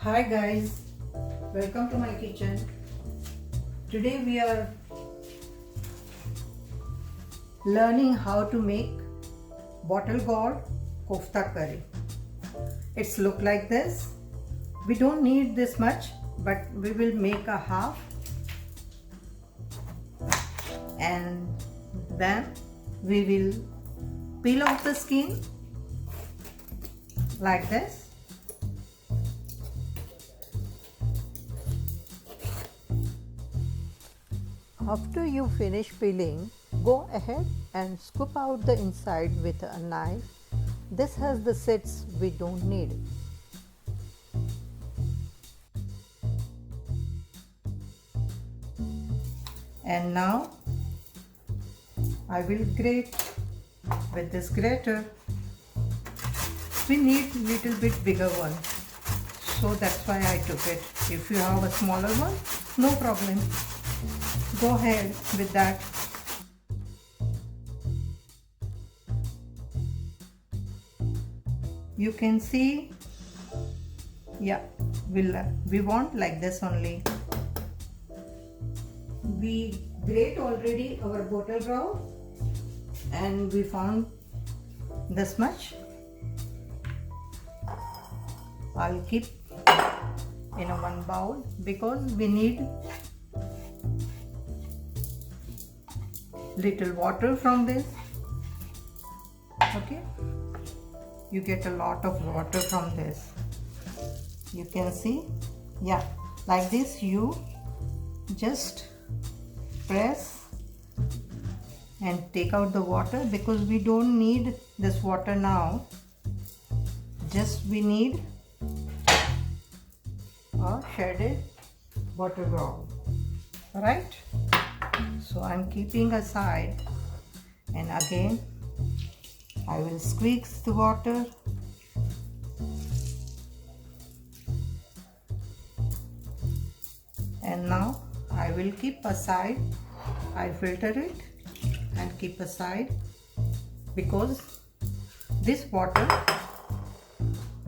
Hi guys, welcome to my kitchen. Today we are learning how to make bottle gourd kofta curry. It's look like this. We don't need this much, but we will make a half and then we will peel off the skin like this. After you finish peeling, go ahead and scoop out the inside with a knife. This has the seeds we don't need. And now I will grate with this grater. We need little bit bigger one, so that's why I took it. If you have a smaller one, no problem. Go ahead with that. You can see, yeah, we want like this only. We grate already our bottle gourd and we found this much. I'll keep in a one bowl because we need little water from this. Okay, you get a lot of water from this. You can see, yeah, like this. You just press and take out the water because we don't need this water now. Just we need a shredded bottle gourd, right? So I'm keeping aside, and again I will squeeze the water. And now I will keep aside. I filter it and keep aside because this water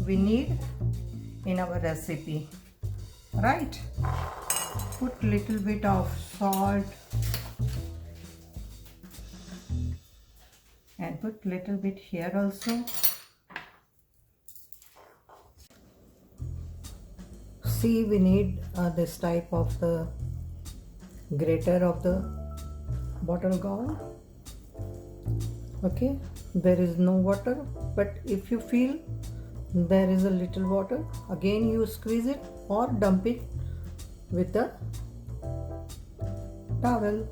we need in our recipe, right? Put little bit of salt and put little bit here also. See, we need this type of the grater of the bottle gourd. Okay, there is no water, but if you feel there is a little water, again you squeeze it or dump it with the towel.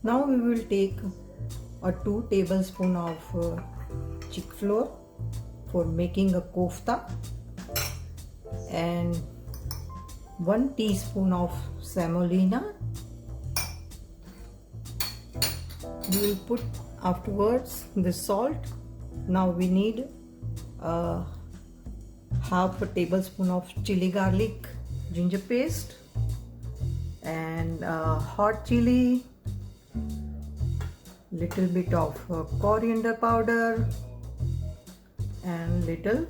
Now we will take a 2 tablespoons of chick flour for making a kofta and 1 teaspoon of semolina. We will put afterwards the salt. Now we need half a tablespoon of chili garlic ginger paste and hot chili, little bit of coriander powder and little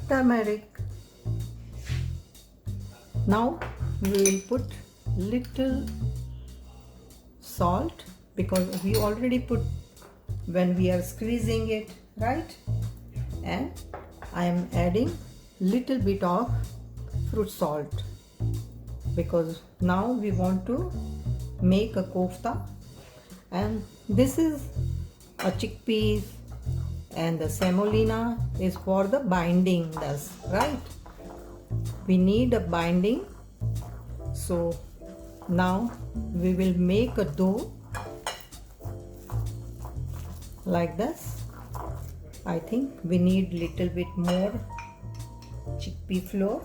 turmeric. Now we will put little salt because we already put when we are squeezing it, right? And I am adding little bit of fruit salt because now we want to make a kofta, and this is a chickpeas and the semolina is for the binding, right? We need a binding. So now we will make a dough like this. I think we need little bit more chickpea flour.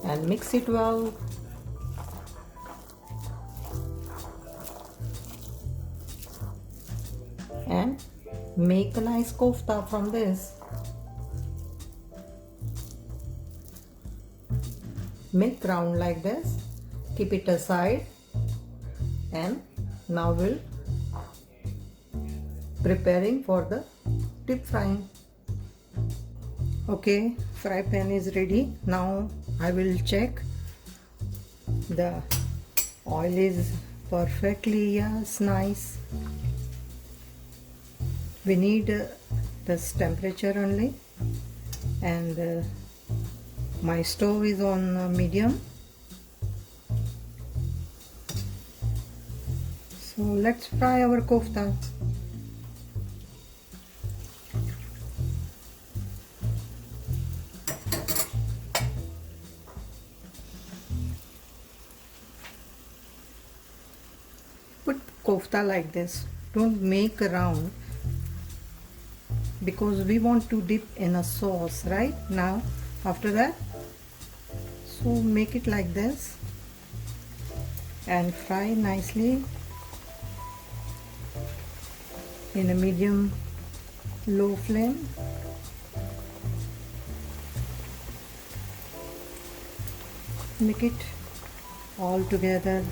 And mix it well. And make a nice kofta from this. Make round like this. Keep it aside. And now we'll preparing for the deep frying. Okay, fry pan is ready. Now I will check the oil is perfectly, yes, nice. We need this temperature only, and my stove is on medium. So let's fry our kofta. Put kofta like this. Don't make a round, because we want to dip in a sauce right now after that. So make it like this and fry nicely in a medium low flame. Make it all together.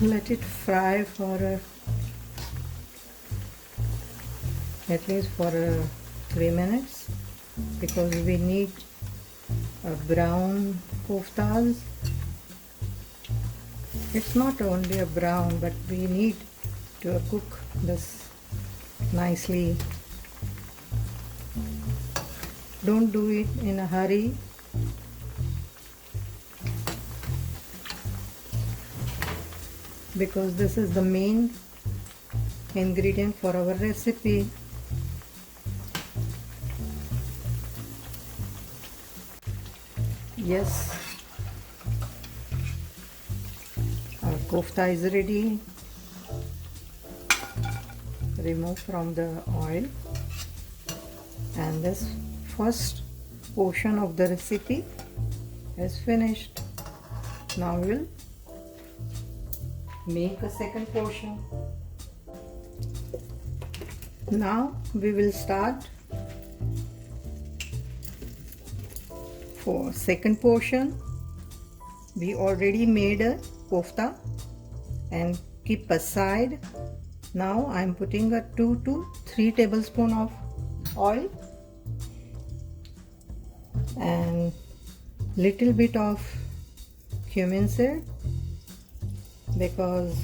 Let it fry for at least for 3 minutes, because we need brown koftas. It's not only a brown, but we need to cook this nicely. Don't do it in a hurry. Because this is the main ingredient for our recipe. Yes, our kofta is ready. Remove from the oil, and this first portion of the recipe is finished. Now we'll make a second portion. Now we will start for second portion. We already made a kofta and keep aside. Now I am putting a 2 to 3 tablespoons of oil and little bit of cumin seed, because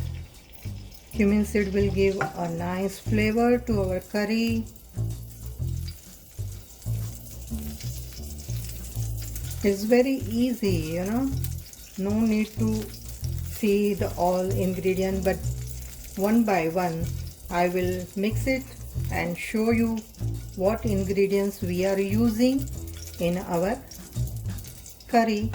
cumin seed will give a nice flavor to our curry. It's very easy, no need to see the all ingredient, but one by one I will mix it and show you what ingredients we are using in our curry.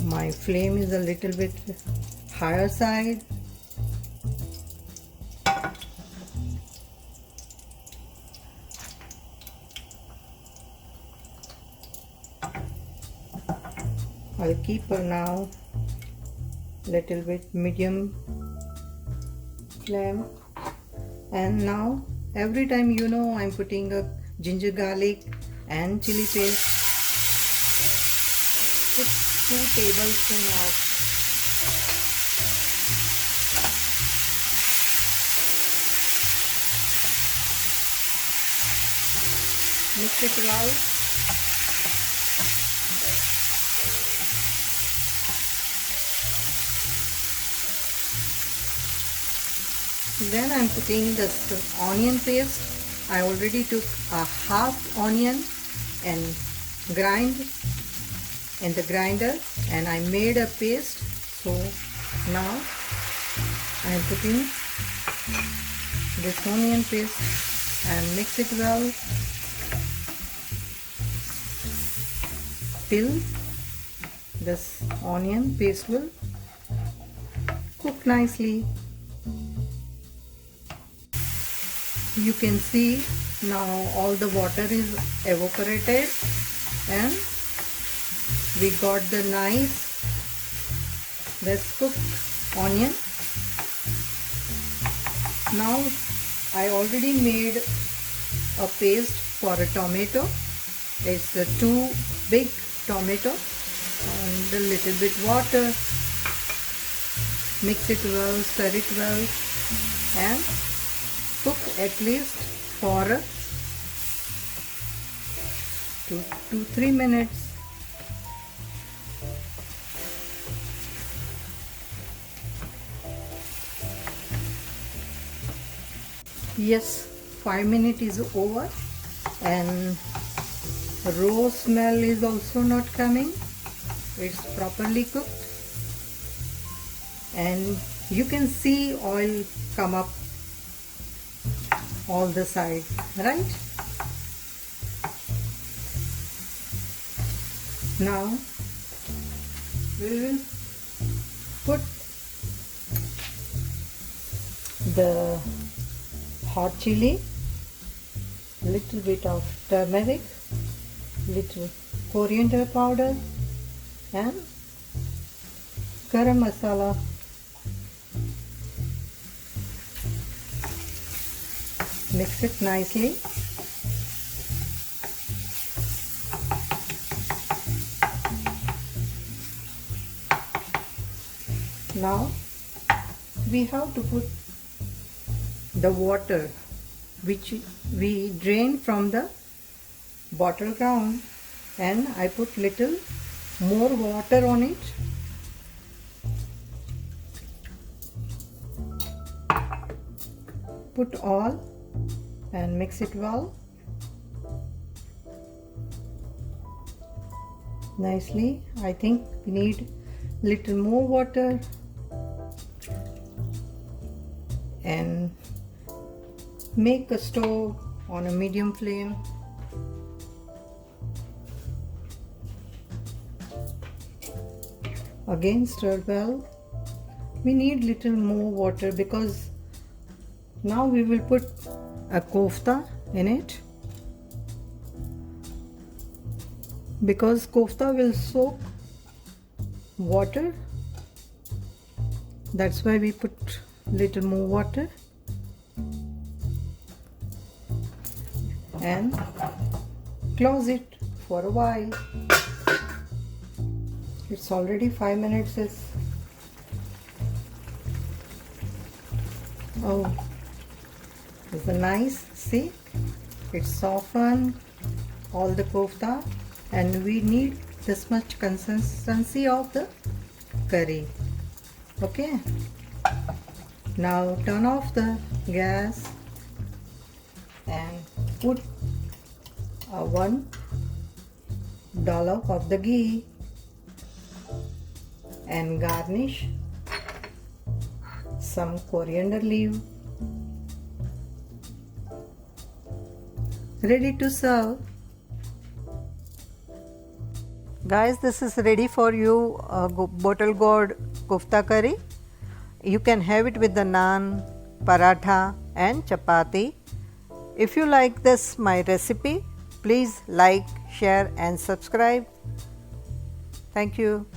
My flame is a little bit higher side. I'll keep her now little bit medium flame, and now every time I'm putting a ginger garlic and chili paste. It's 2 tablespoons of mix it well. Then I'm putting this onion paste. I already took a half onion and grind in the grinder, and I made a paste. So now I'm putting this onion paste and mix it well till this onion paste will cook nicely. You can see now all the water is evaporated and we got the nice cooked onion. Now I already made a paste for a tomato. It's a 2 big tomato and a little bit water. Mix it well, stir it well, and cook at least for 2 to 3 minutes. Yes, 5 minutes is over and raw smell is also not coming. It's properly cooked and you can see oil come up all the sides, right? Now we will put the hot chili, little bit of turmeric, little coriander powder and garam masala. Mix it nicely. Now we have to put the water which we drained from the bottle ground, and I put little more water on it. Put all and mix it well nicely. I think we need little more water and make a stove on a medium flame. Again stir well. We need little more water because now we will put a kofta in it, because kofta will soak water. That's why we put little more water. And close it for a while. It's already 5 minutes. Oh, it's a nice, see, it's softened all the kofta, and we need this much consistency of the curry. Okay, now turn off the gas and put a 1 dollop of the ghee and garnish some coriander leaf. Ready to serve. Guys, this is ready for you, bottle gourd kofta curry. You can have it with the naan, paratha and chapati. If you like this my recipe, please like, share and subscribe. Thank you.